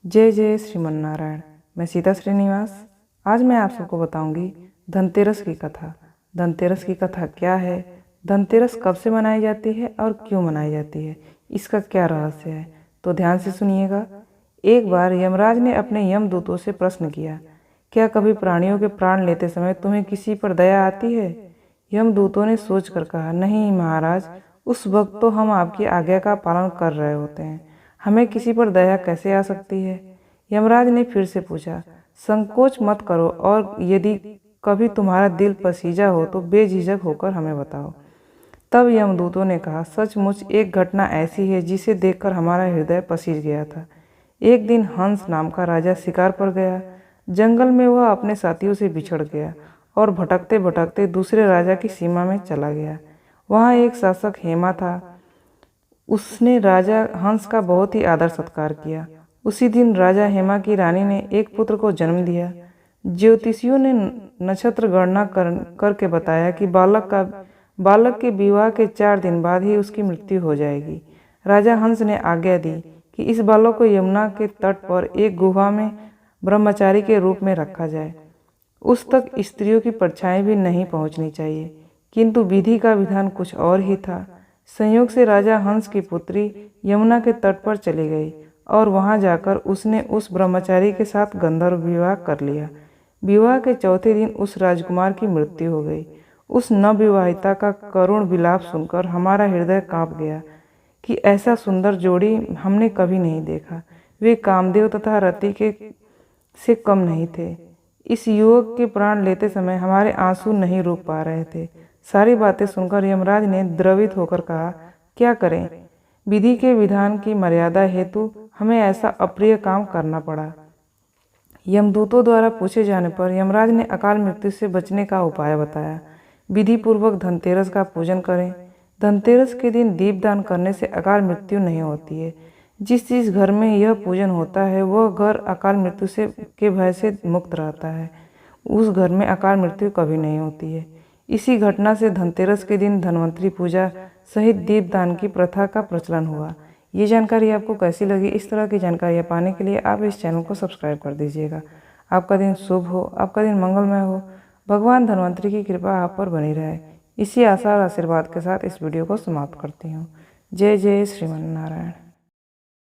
जय जय श्रीमन नारायण। मैं सीता श्रीनिवास। आज मैं आप सबको बताऊंगी धनतेरस की कथा। धनतेरस की कथा क्या है, धनतेरस कब से मनाई जाती है और क्यों मनाई जाती है, इसका क्या रहस्य है, तो ध्यान से सुनिएगा। एक बार यमराज ने अपने यमदूतों से प्रश्न किया, क्या कभी प्राणियों के प्राण लेते समय तुम्हें किसी पर दया आती है? यमदूतों ने सोचकर कहा, नहीं महाराज, उस वक्त तो हम आपकी आज्ञा का पालन कर रहे होते हैं, हमें किसी पर दया कैसे आ सकती है? यमराज ने फिर से पूछा, संकोच मत करो और यदि कभी तुम्हारा दिल पसीजा हो तो बेझिझक होकर हमें बताओ। तब यमदूतों ने कहा, सचमुच एक घटना ऐसी है जिसे देखकर हमारा हृदय पसीज गया था। एक दिन हंस नाम का राजा शिकार पर गया। जंगल में वह अपने साथियों से बिछड़ गया और भटकते भटकते दूसरे राजा की सीमा में चला गया। वहाँ एक शासक हेमा था। उसने राजा हंस का बहुत ही आदर सत्कार किया। उसी दिन राजा हेमा की रानी ने एक पुत्र को जन्म दिया। ज्योतिषियों ने नक्षत्र गणना करके बताया कि बालक के विवाह के 4 दिन बाद ही उसकी मृत्यु हो जाएगी। राजा हंस ने आज्ञा दी कि इस बालक को यमुना के तट पर एक गुहा में ब्रह्मचारी के रूप में रखा जाए। उस तक स्त्रियों की परछाई भी नहीं पहुंचनी चाहिए। किंतु विधि का विधान कुछ और ही था। संयोग से राजा हंस की पुत्री यमुना के तट पर चली गई और वहां जाकर उसने उस ब्रह्मचारी के साथ गंधर्व विवाह कर लिया। विवाह के चौथे दिन उस राजकुमार की मृत्यु हो गई। उस नवविवाहिता का करुण विलाप सुनकर हमारा हृदय कांप गया कि ऐसा सुंदर जोड़ी हमने कभी नहीं देखा। वे कामदेव तथा रति के से कम नहीं थे। इस युवक के प्राण लेते समय हमारे आंसू नहीं रुक पा रहे थे। सारी बातें सुनकर यमराज ने द्रवित होकर कहा, क्या करें, विधि के विधान की मर्यादा हेतु हमें ऐसा अप्रिय काम करना पड़ा। यमदूतों द्वारा पूछे जाने पर यमराज ने अकाल मृत्यु से बचने का उपाय बताया। विधि पूर्वक धनतेरस का पूजन करें। धनतेरस के दिन दीपदान करने से अकाल मृत्यु नहीं होती है। जिस घर में यह पूजन होता है वह घर अकाल मृत्यु से के भय से मुक्त रहता है। उस घर में अकाल मृत्यु कभी नहीं होती है। इसी घटना से धनतेरस के दिन धन्वंतरी पूजा सहित दीपदान की प्रथा का प्रचलन हुआ। ये जानकारी आपको कैसी लगी? इस तरह की जानकारियाँ पाने के लिए आप इस चैनल को सब्सक्राइब कर दीजिएगा। आपका दिन शुभ हो, आपका दिन मंगलमय हो। भगवान धन्वंतरी की कृपा आप पर बनी रहे। इसी आशा और आशीर्वाद के साथ इस वीडियो को समाप्त करती हूँ। जय जय श्रीमन नारायण।